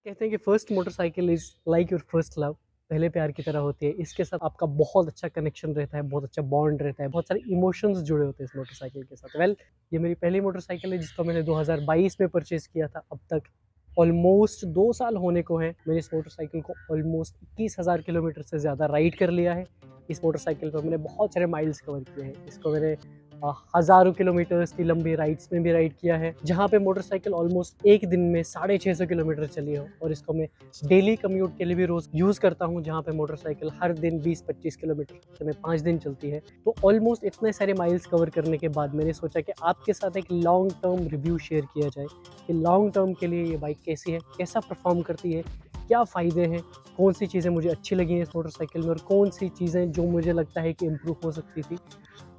कहते हैं कि first motorcycle is like your first love. पहले प्यार की तरह होती है। इसके साथ आपका बहुत अच्छा कनेक्शन रहता है, बहुत अच्छा बॉन्ड रहता है, बहुत सारे इमोशंस जुड़े होते हैं इस मोटरसाइकिल के साथ। ये मेरी पहली मोटरसाइकिल है जिसको मैंने 2022 में परचेज किया था। अब तक ऑलमोस्ट 2 साल होने को है। मैंने इस मोटरसाइकिल को ऑलमोस्ट 21,000 किलोमीटर से ज़्यादा राइड कर लिया है। इस मोटरसाइकिल पर मैंने बहुत सारे माइल्स कवर किए हैं। इसको मैंने हज़ारों किलोमीटर्स की लंबी राइड्स में भी राइड किया है, जहाँ पे मोटरसाइकिल ऑलमोस्ट एक दिन में 650 किलोमीटर चली हो। और इसको मैं डेली कम्यूट के लिए भी रोज़ यूज़ करता हूँ, जहाँ पे मोटरसाइकिल हर दिन 20-25 किलोमीटर से में 5 दिन चलती है। तो ऑलमोस्ट इतने सारे माइल्स कवर करने के बाद मैंने सोचा कि आपके साथ एक लॉन्ग टर्म रिव्यू शेयर किया जाए कि लॉन्ग टर्म के लिए ये बाइक कैसी है, कैसा परफॉर्म करती है, क्या फ़ायदे हैं, कौन सी चीज़ें मुझे अच्छी लगी हैं इस मोटरसाइकिल में और कौन सी चीज़ें जो मुझे लगता है कि इम्प्रूव हो सकती थी,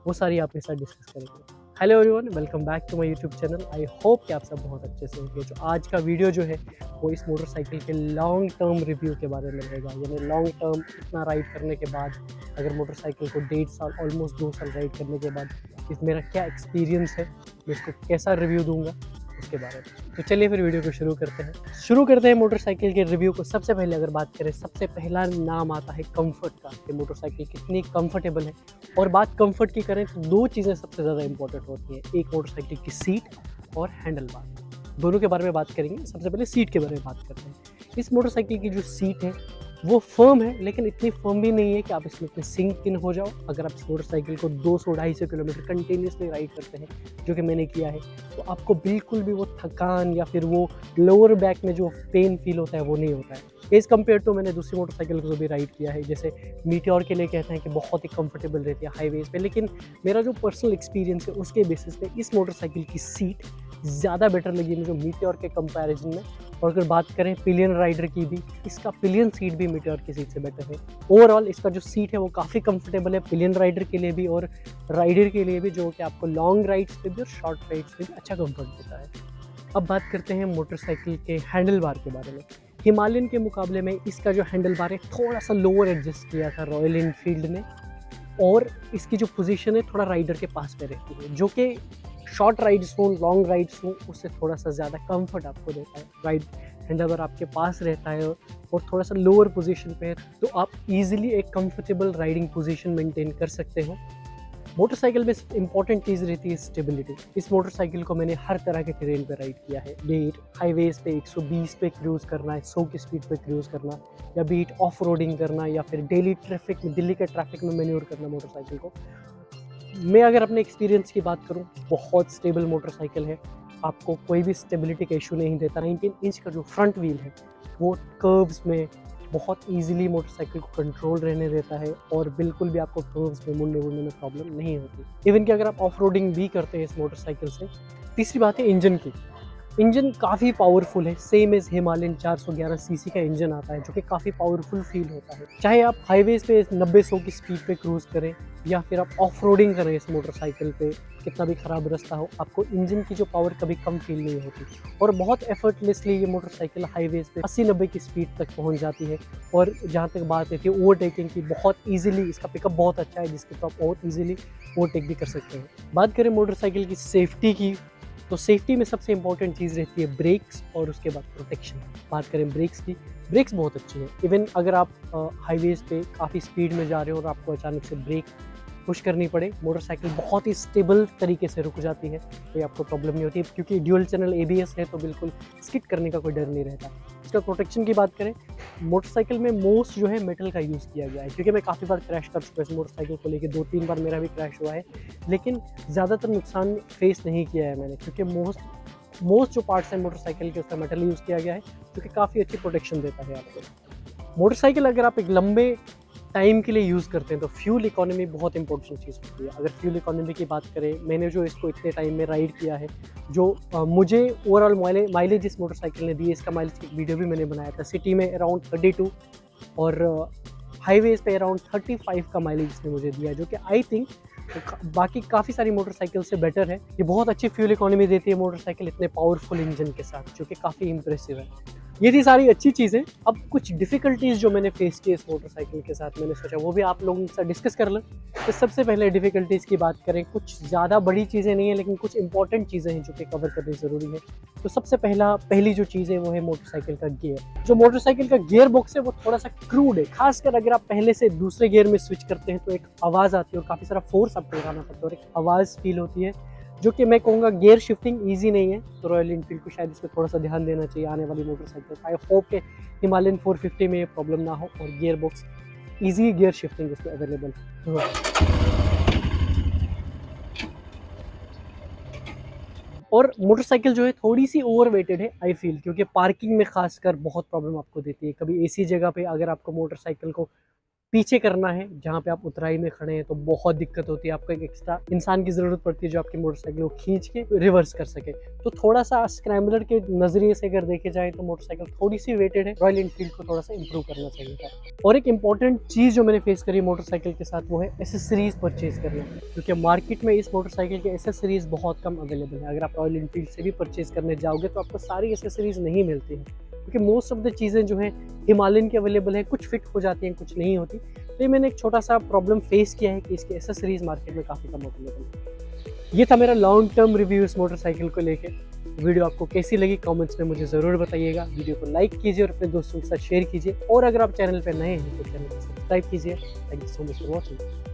वो सारी आपके साथ डिस्कस करेंगे। Hello everyone, welcome back to my YouTube channel. I hope कि आप सब बहुत अच्छे से होंगे। जो आज का वीडियो जो है वो इस मोटरसाइकिल के लॉन्ग टर्म रिव्यू के बारे में रहेगा। यानी लॉन्ग टर्म इतना राइड करने के बाद, अगर मोटरसाइकिल को 1.5 साल ऑलमोस्ट 2 साल राइड करने के बाद इस मेरा क्या एक्सपीरियंस है, मैं इसको कैसा रिव्यू दूंगा उसके बारे में। तो चलिए फिर वीडियो को शुरू करते हैं मोटरसाइकिल के रिव्यू को। सबसे पहले अगर बात करें, सबसे पहला नाम आता है कंफर्ट का, कि मोटरसाइकिल कितनी कंफर्टेबल है। और बात कंफर्ट की करें तो 2 चीज़ें सबसे ज़्यादा इंपॉर्टेंट होती हैं, एक मोटरसाइकिल की सीट और हैंडल बार। दोनों के बारे में बात करेंगे। सबसे पहले सीट के बारे में बात करते हैं। इस मोटरसाइकिल की जो सीट है वो फर्म है, लेकिन इतनी फर्म भी नहीं है कि आप इसमें इतने सिंक इन हो जाओ। अगर आप इस मोटरसाइकिल को 200-250 किलोमीटर कंटिन्यूसली राइड करते हैं, जो कि मैंने किया है, तो आपको बिल्कुल भी वो थकान या फिर वो लोअर बैक में जो पेन फील होता है वो नहीं होता है। एज़ कम्पेयर टू मैंने दूसरी मोटरसाइकिल को भी राइड किया है, जैसे मीटियोर के लिए कहते हैं कि बहुत ही कंफर्टेबल रहती है हाईवेज़ पे, लेकिन मेरा जो पर्सनल एक्सपीरियंस है उसके बेसिस पे इस मोटरसाइकिल की सीट ज़्यादा बेटर लगी मुझे मीटियोर के कंपैरिजन में। और अगर बात करें पिलियन राइडर की भी, इसका पिलियन सीट भी मीटियोर की सीट से बेटर है। ओवरऑल इसका जो सीट है वो काफ़ी कंफर्टेबल है पिलियन राइडर के लिए भी और राइडर के लिए भी, जो कि आपको लॉन्ग राइड्स पे भी और शॉर्ट राइड्स पे भी अच्छा कंफर्ट देता है। अब बात करते हैं मोटरसाइकिल के हैंडल बार के बारे में। हिमालयन के मुकाबले में इसका जो हैंडल बार है थोड़ा सा लोअर एडजस्ट किया था रॉयल एनफील्ड ने, और इसकी जो पोजीशन है थोड़ा राइडर के पास में रहती है, जो कि शॉर्ट राइड्स हो, लॉन्ग राइड्स हो, उससे थोड़ा सा ज़्यादा कंफर्ट आपको देता है। राइड हैंडल बार आपके पास रहता है और थोड़ा सा लोअर पोजीशन पे है, तो आप इजीली एक कंफर्टेबल राइडिंग पोजीशन मेंटेन कर सकते हो। मोटरसाइकिल में इंपॉर्टेंट चीज़ रहती है स्टेबिलिटी। इस मोटरसाइकिल को मैंने हर तरह के टेरेन पे राइड किया है, बीट हाईवेज पे 120 पे क्रूज़ करना है, 100 की स्पीड पे क्रूज़ करना, या बीट ऑफ रोडिंग करना, या फिर डेली ट्रैफिक में, दिल्ली के ट्रैफिक में मैन्योर करना मोटरसाइकिल को। मैं अगर अपने एक्सपीरियंस की बात करूं, बहुत स्टेबल मोटरसाइकिल है, आपको कोई भी स्टेबिलिटी का इशू नहीं देता। 19 इंच का जो फ्रंट व्हील है वो कर्व्स में बहुत इजीली मोटरसाइकिल को कंट्रोल रहने देता है और बिल्कुल भी आपको कर्व्स में मुड़ने में प्रॉब्लम नहीं होती। इवन कि अगर आप ऑफ रोडिंग भी करते हैं इस मोटरसाइकिल से। तीसरी बात है इंजन की। इंजन काफ़ी पावरफुल है, सेम एज हिमालयन 411 सीसी का इंजन आता है, जो कि काफ़ी पावरफुल फील होता है। चाहे आप हाईवेज पे 90-100 की स्पीड पे क्रूज़ करें या फिर आप ऑफ रोडिंग करें इस मोटरसाइकिल पे, कितना भी ख़राब रास्ता हो, आपको इंजन की जो पावर कभी कम फील नहीं होती। और बहुत एफर्टलेसली ये मोटरसाइकिल हाईवेज पे 80-90 की स्पीड तक पहुँच जाती है। और जहाँ तक बात है कि ओवरटेकिंग की, बहुत ईजिली इसका पिकअप बहुत अच्छा है, जिसके तो आप बहुत ईजिली ओवरटेक भी कर सकते हैं। बात करें मोटरसाइकिल की सेफ्टी की, तो सेफ्टी में सबसे इंपॉर्टेंट चीज़ रहती है ब्रेक्स और उसके बाद प्रोटेक्शन। बात करें ब्रेक्स की, ब्रेक्स बहुत अच्छी है। इवन अगर आप हाईवेज़ पे काफ़ी स्पीड में जा रहे हो और आपको अचानक से ब्रेक पुश करनी पड़े, मोटरसाइकिल बहुत ही स्टेबल तरीके से रुक जाती है, कोई आपको प्रॉब्लम नहीं होती, क्योंकि ड्यूल चैनल ABS है, तो बिल्कुल स्किड करने का कोई डर नहीं रहता। इसका प्रोटेक्शन की बात करें, मोटरसाइकिल में मोस्ट जो है मेटल का यूज़ किया गया है, क्योंकि मैं काफ़ी बार क्रैश कर चुका हूँ इस मोटरसाइकिल को लेके, 2-3 बार मेरा भी क्रैश हुआ है, लेकिन ज़्यादातर नुकसान फेस नहीं किया है मैंने, क्योंकि मोस्ट जो पार्ट्स हैं मोटरसाइकिल के उसका मेटल यूज़ किया गया है, जो कि काफ़ी अच्छी प्रोटेक्शन देता है आपको। मोटरसाइकिल अगर आप एक लंबे टाइम के लिए यूज़ करते हैं तो फ्यूल इकोनॉमी बहुत इंपॉर्टेंट चीज़ होती है। अगर फ्यूल इकोनॉमी की बात करें, मैंने जो इसको इतने टाइम में राइड किया है, जो मुझे ओवरऑल माइलेज इस मोटरसाइकिल ने दी है, इसका माइलेज की वीडियो भी मैंने बनाया था। सिटी में अराउंड 32 और हाईवेज़ पे अराउंड 35 का माइलेज इसने मुझे दिया है, जो कि आई थिंक बाकी काफ़ी सारी मोटरसाइकिल से बेटर है। ये बहुत अच्छी फ्यूल इकोनॉमी देती है मोटरसाइकिल इतने पावरफुल इंजन के साथ, जो कि काफ़ी इंप्रेसिव है। ये थी सारी अच्छी चीज़ें। अब कुछ डिफ़िकल्टीज़ जो मैंने फेस की इस मोटरसाइकिल के साथ, मैंने सोचा वो भी आप लोगों के साथ डिस्कस कर लें। तो सबसे पहले डिफ़िकल्टीज़ की बात करें, कुछ ज़्यादा बड़ी चीज़ें नहीं है लेकिन कुछ इंपॉर्टेंट चीज़ें हैं जो कि कवर करनी ज़रूरी है। तो सबसे पहली जो चीज़ है वो है मोटरसाइकिल का गियर। जो मोटरसाइकिल का गियर बॉक्स है वो थोड़ा-सा क्रूड है, ख़ासकर अगर आप पहले से दूसरे गियर में स्विच करते हैं तो एक आवाज़ आती है और काफ़ी सारा फ़ोर्स आपको लगाना पड़ता है और एक आवाज़ फ़ील होती है, जो कि मैं कहूँगा गियर शिफ्टिंग ईज़ी नहीं है। तो रॉयल एनफील्ड को शायद इसमें थोड़ा-सा ध्यान देना चाहिए आने वाली मोटरसाइकिल। आई होप कि हिमालयन 450 में ये प्रॉब्लम ना हो और gear box easy gear shifting इसमें अवेलेबल हो। और मोटरसाइकिल जो है थोड़ी-सी ओवरवेटेड है आई फ़ील, क्योंकि पार्किंग में ख़ासकर बहुत प्रॉब्लम आपको देती है। कभी ऐसी जगह पे अगर आपको मोटरसाइकिल को पीछे करना है जहाँ पे आप उतराई में खड़े हैं तो बहुत दिक्कत होती है। आपको एक एक्स्ट्रा इंसान की ज़रूरत पड़ती है जो आपकी मोटरसाइकिल को खींच के रिवर्स कर सके। तो थोड़ा-सा स्क्रैम्बलर के नज़रिए से अगर देखे जाए तो मोटरसाइकिल थोड़ी-सी वेटेड है। रॉयल एनफील्ड को थोड़ा-सा इम्प्रूव करना चाहिए था। और एक इम्पॉर्टेंट चीज़ जो मैंने फेस करी मोटरसाइकिल के साथ वो है एसेसरीज़ परचेज़ करना, क्योंकि मार्केट में इस मोटरसाइकिल के एसेसरीज़ बहुत कम अवेलेबल है। अगर आप रॉयल एनफील्ड से भी परचेज़ करने जाओगे तो आपको सारी एसेसरीज़ नहीं मिलती हैं, क्योंकि मोस्ट ऑफ द चीज़ें जो हैं हिमालयन की अवेलेबल है, कुछ फिट हो जाती हैं, कुछ नहीं होती। तो ये मैंने एक छोटा-सा प्रॉब्लम फेस किया है कि इसकी एसेसरीज़ मार्केट में काफ़ी कम अवेलेबल है। ये था मेरा लॉन्ग टर्म रिव्यू इस मोटरसाइकिल को लेके। वीडियो आपको कैसी लगी कमेंट्स में मुझे ज़रूर बताइएगा। वीडियो को लाइक कीजिए और अपने दोस्तों के साथ शेयर कीजिए और अगर आप चैनल पे नए हैं तो चैनल को सब्सक्राइब कीजिए। Thank you so much for watching.